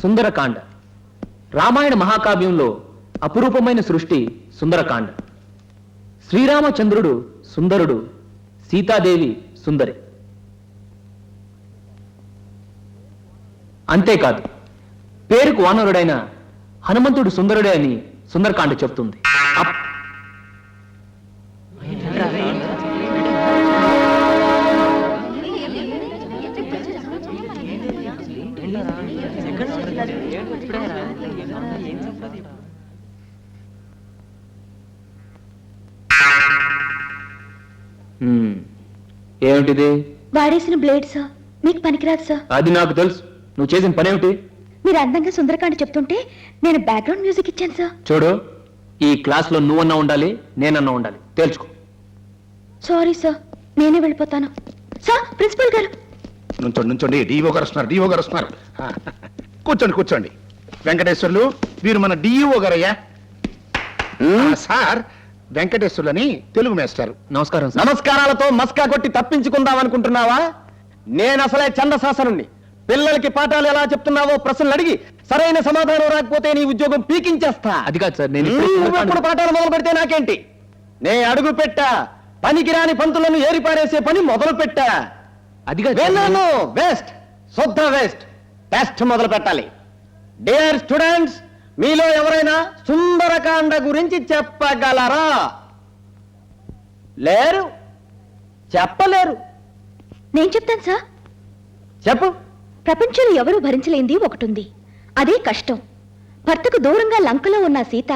సుందరకాండ. రామాయణ మహాకావ్యంలో అపురూపమైన సృష్టి సుందరకాండ. శ్రీరామచంద్రుడు సుందరుడు, సీతాదేవి సుందరి. అంతేకాదు, పేరుకు వానరుడైన హనుమంతుడు సుందరుడే అని సుందరకాండ చెప్తుంది. ఏమిటిది? వాడేసిన బ్లేడ్ సార్. మీకు పనికిరాదు సార్. అది నాకు తెలుసు. నువ్వు చేసిన పనేమిటి? మీరు అందంగా సుందరకాండ చెప్తుంటే నేను బ్యాక్గ్రౌండ్ మ్యూజిక్ ఇచ్చాను సార్. చూడు, ఈ క్లాస్ లో నువ్వన్నా ఉండాలి, నేనన్నా ఉండాలి. తేల్చుకో. సారీ సార్, నేనే వెళ్ళిపోతాను. సార్, ప్రిన్సిపల్ గారు. నుంచోండి. డిఓ గారు వస్తున్నారు. కూర్చోండి. వెంకటేశ్వర్లు, వీరు మన డిఓ గారయ్యా. సార్, వెంకటేశ్వర్లని తెలుగు మేస్టారు. నమస్కారం. నమస్కారాలతో మస్కా కొట్టి తప్పించుకుందాం అనుకుంటున్నావా? నేను అసలే చండశాసనుణ్ణి. పిల్లలకి పాఠాలు ఎలా చెప్తున్నావో ప్రశ్నలు అడిగి సరైన సమాధానం రాకపోతే నీ ఉద్యోగం పీకించేస్తా. అది కాదు సార్, నేను ఎప్పుడు పాఠాలు మొదలు పెడితే నాకేంటి? నే అడుగు పెట్టా, పనికిరాని పంతులను ఏరిపారేసే పని మొదలు పెట్టా. అది కాదు. వేస్ట్, శుద్ధ వేస్ట్. టెస్ట్ మొదలు పెట్టాలి. డియర్ స్టూడెంట్స్, మీలో ఎవరైనా సుందరకాండ గురించి చెప్పగలరా? లేరు, చెప్పలేరు. నేను చెప్తాను సార్. చెప్పు. ప్రపంచంలో ఎవరూ భరించలేంది ఒకటుంది. అదే కష్టం. భర్తకు దూరంగా లంకలో ఉన్న సీత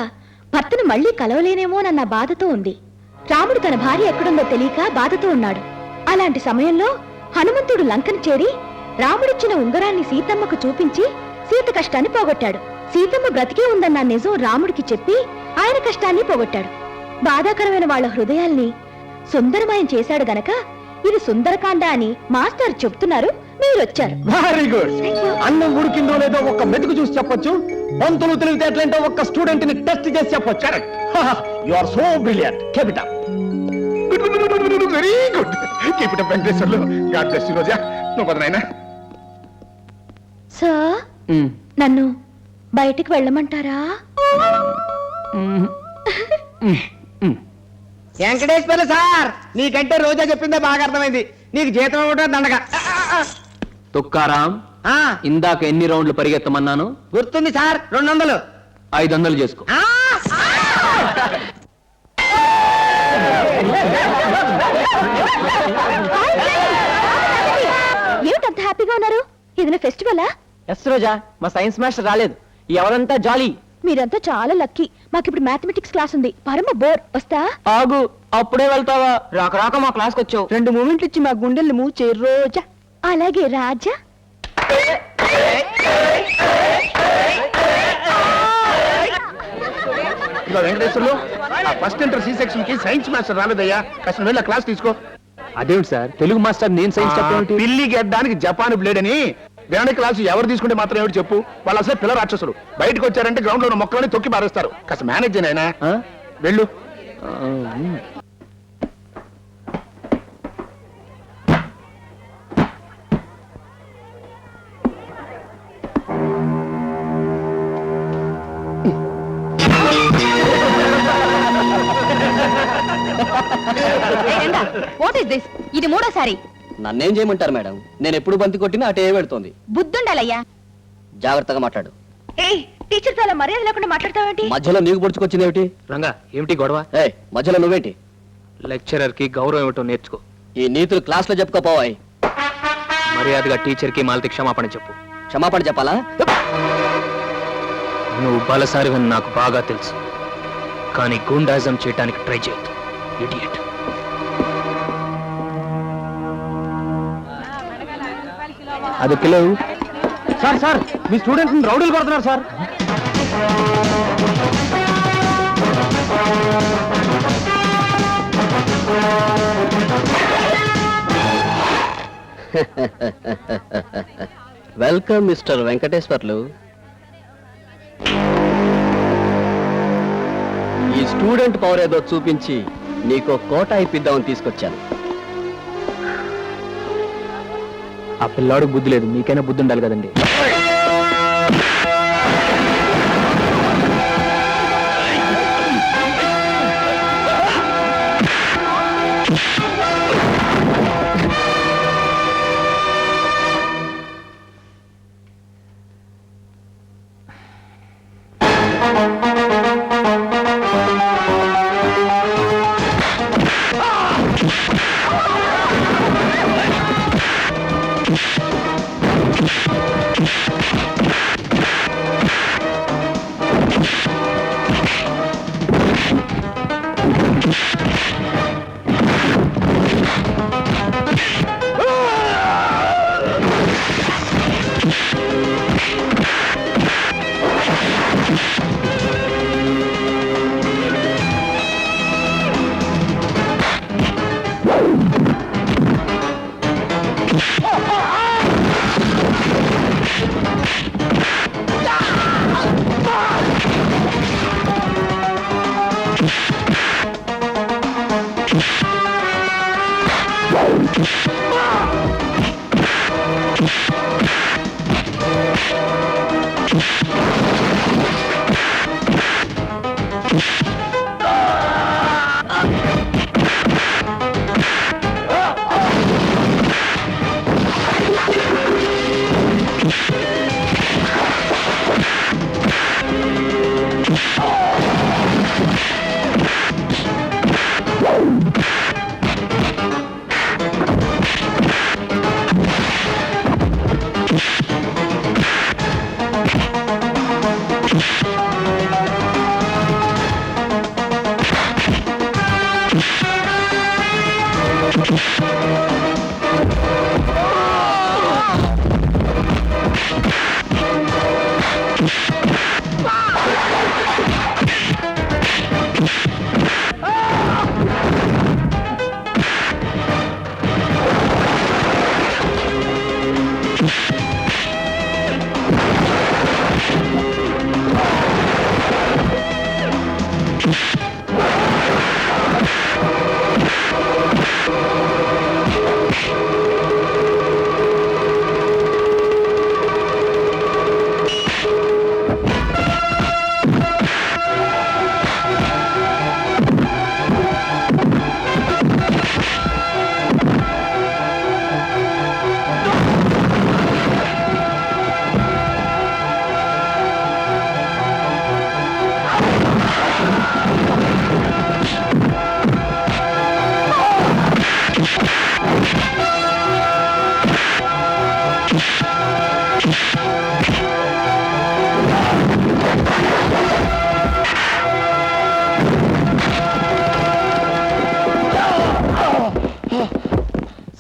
భర్తను మళ్లీ కలవలేనేమోనన్న బాధతో ఉంది. రాముడు తన భార్య ఎక్కడుందో తెలియక బాధతో ఉన్నాడు. అలాంటి సమయంలో హనుమంతుడు లంకను చేరి రాముడిచ్చిన ఉంగరాన్ని సీతమ్మకు చూపించి సీత కష్టాన్ని పోగొట్టాడు. సీతమ్మ బ్రతికే ఉందన్న నిజం రాముడికి చెప్పి ఆయన కష్టాన్ని పోగొట్టాడు. బాధాకరమైన వాళ్ళ హృదయాల్ని సుందరమయం చేశాడు గనక ఇది సుందరకాండ అని మాస్టర్ చెప్తున్నారు. మీరొచ్చారు. Very good. అన్నం ఉడికిందో లేదో ఒక్క మెతుకు చూసి చెప్పొచ్చు. బంతులు తెలివితేటలేంటో ఒక్క స్టూడెంట్ ని టెస్ట్ చేసి చెప్పొచ్చు. You are so brilliant. Keep it up. Very good. Keep it up Venkateswarlu. God bless you Roja. నువ్వు పదనైనా. సార్, నన్ను బయటికి వెళ్ళమంటారా? వెంకటేశ్వర సార్, నీకంటే రోజా చెప్పిందే బాగా అర్థమైంది. నీకు జీతం ఇవ్వడం దండగా. తుక్కారాం, ఇందాక ఎన్ని రౌండ్లు పరిగెత్తమన్నాను? గుర్తుంది సార్. 200. 500 చేసుకో. ఏమిటంత హ్యాపీగా ఉన్నారు? ఏదైనా ఫెస్టివలా? ఎస్ రోజా, మా సైన్స్ మాస్టర్ రాలేదు. ఎవరంతా జాలీ. మీరంతా చాలా లక్కీ. మాకిప్పుడు మ్యాథమెటిక్స్ క్లాస్ ఉంది. పరమ బోర్. వస్తా? ఆగు, అప్పుడే వెళ్తావా? రాక మా క్లాస్కి వచ్చావు. 2 మూమెంట్లు ఇచ్చి మా గుండెల్ని మూవ్ చేయి రోజా. అలాగే రాజా. ఇదిగో వెంకటేశ్వర్లు, ఆ ఫస్ట్ ఇంటర్ సి సెక్షన్ కి సైన్స్ మాస్టర్ రాలేదయ్యా. కాస్త వెళ్ళి క్లాస్ తీసుకో. అదేమిటి సార్, తెలుగు మాస్టర్ నేను సైన్స్ చెప్పేమిటి? పిల్లి గెడ్డానికి జపాన్ బ్లేడ్ అని వేరే క్లాసు ఎవరు తీసుకుంటే మాత్రం ఏమిటి చెప్పు. వాళ్ళు అసలు పిల్ల రాక్షసులు. బయటకు వచ్చారంటే గ్రౌండ్ లో ఉన్న మొక్కలని తొక్కి పారేస్తారు. కాస్త మేనేజ్ అయినా వెళ్ళు. What is this? ఇది మూడోసారి. నన్నేం చేయమంటారు మేడం? నేను ఎప్పుడు బంతి కొట్టినా అటే పెడుతోంది. బుద్ధుండాలయ్యా. జాగ్రత్తగా మాట్లాడు. టీచర్ తో అలా మర్యాద లేకుండా మాట్లాడతావేంటి? మధ్యలో నీకు పొడుచుకొచ్చిందేమిటి? రంగా, ఏమిటి గొడవ? మధ్యలో నువ్వేంటి? లెక్చరర్ కి గౌరవం ఏమిటో నేర్చుకో. ఈ నీతులు క్లాస్ లో చెప్పుకోపోవాయి. మర్యాదగా టీచర్ కి మాలతి క్షమాపణ చెప్పు. క్షమాపణ చెప్పాలా? నువ్వు బలసారివని నాకు బాగా తెలుసు, కానీ గూండాజం చేయడానికి ట్రై చేయొద్దు. ఇడియట్. అది పిల్లలు. సార్, మీ స్టూడెంట్స్ రౌడీలు కొడుతున్నారు సార్. Welcome mister Venkateswarlu. ఈ స్టూడెంట్ పవర్ ఏదో చూపించి నీకు కోట ఇప్పిద్దామని తీసుకొచ్చాను. ఆ పిల్లాడు బుద్ధి లేదు, మీకైనా బుద్ధి ఉండాలి కదండి.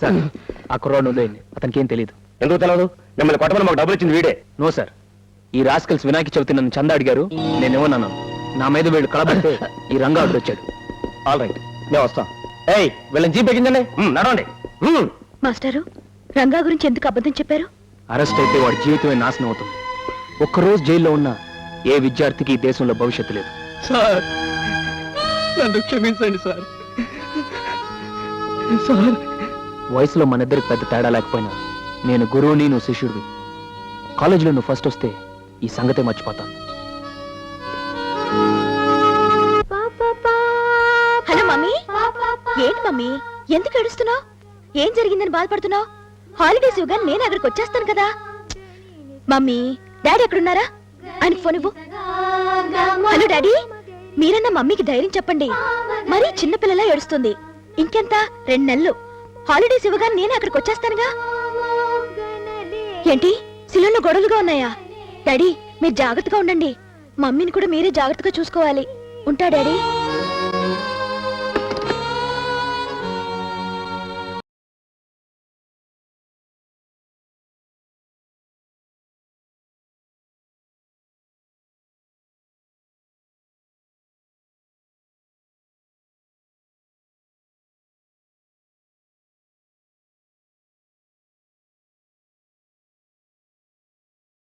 సార్ ఆ కుర్రాడు వదిలేయండి, అతనికి ఏం తెలియదు. ఎందుకు తెలియదు? మిమ్మల్ని కొట్టమని మాకు డబ్బులు ఇచ్చింది వీడే. నో సార్, ఈ రాస్కల్స్ వినాయక చవితి నన్ను చందా అడిగారు, నేనేమన్నాను, నా మీద వీళ్ళు కలబడితే ఈ రంగాడు వచ్చాడు. ఆల్ రైట్, మేము వస్తాం. ఏయ్, వీళ్ళని జీప్ ఎక్కించండి, నడవండి. మాస్టారు, రంగా గురించి ఎందుకు అబద్ధం చెప్పారు? అరెస్ట్ అయితే వాడి జీవితమే నాశనం అవుతుంది. ఒక్కరోజు జైల్లో ఉన్న ఏ విద్యార్థికి ఈ దేశంలో భవిష్యత్తు లేదు. సార్ నన్ను క్షమించండి సార్. సార్ వయసులో మన ఇద్దరికి పెద్ద తేడా లేకపోయినా నేను గురువుని, నువ్వు శిష్యుడివి. కాలేజీలో నువ్వు ఫస్ట్ వస్తే ఈ సంగతే మర్చిపోతాను. Hello mummy. ఏంటి మమ్మీ, ఎందుకు ఏడుస్తున్నావు? ఏం జరిగిందని బాధపడుతున్నావు? హాలిడేస్ ఇవ్వగా నేను అక్కడికి వచ్చేస్తాను కదా. మమ్మీ, డాడీ ఎక్కడున్నారా? ఆయనకు ఫోన్ ఇవ్వు. హలో డాడీ, మీరన్నా మమ్మీకి ధైర్యం చెప్పండి. మరీ చిన్నపిల్లలా ఏడుస్తుంది. ఇంకెంత, 2 నెలలు. హాలిడేస్ ఇవ్వగా నేను అక్కడికి వచ్చేస్తానుగా. ఏంటి, శిలలో గొడవలుగా ఉన్నాయా? డాడీ, మీరు జాగ్రత్తగా ఉండండి. మమ్మీని కూడా మీరే జాగ్రత్తగా చూసుకోవాలి. ఉంటా డాడీ.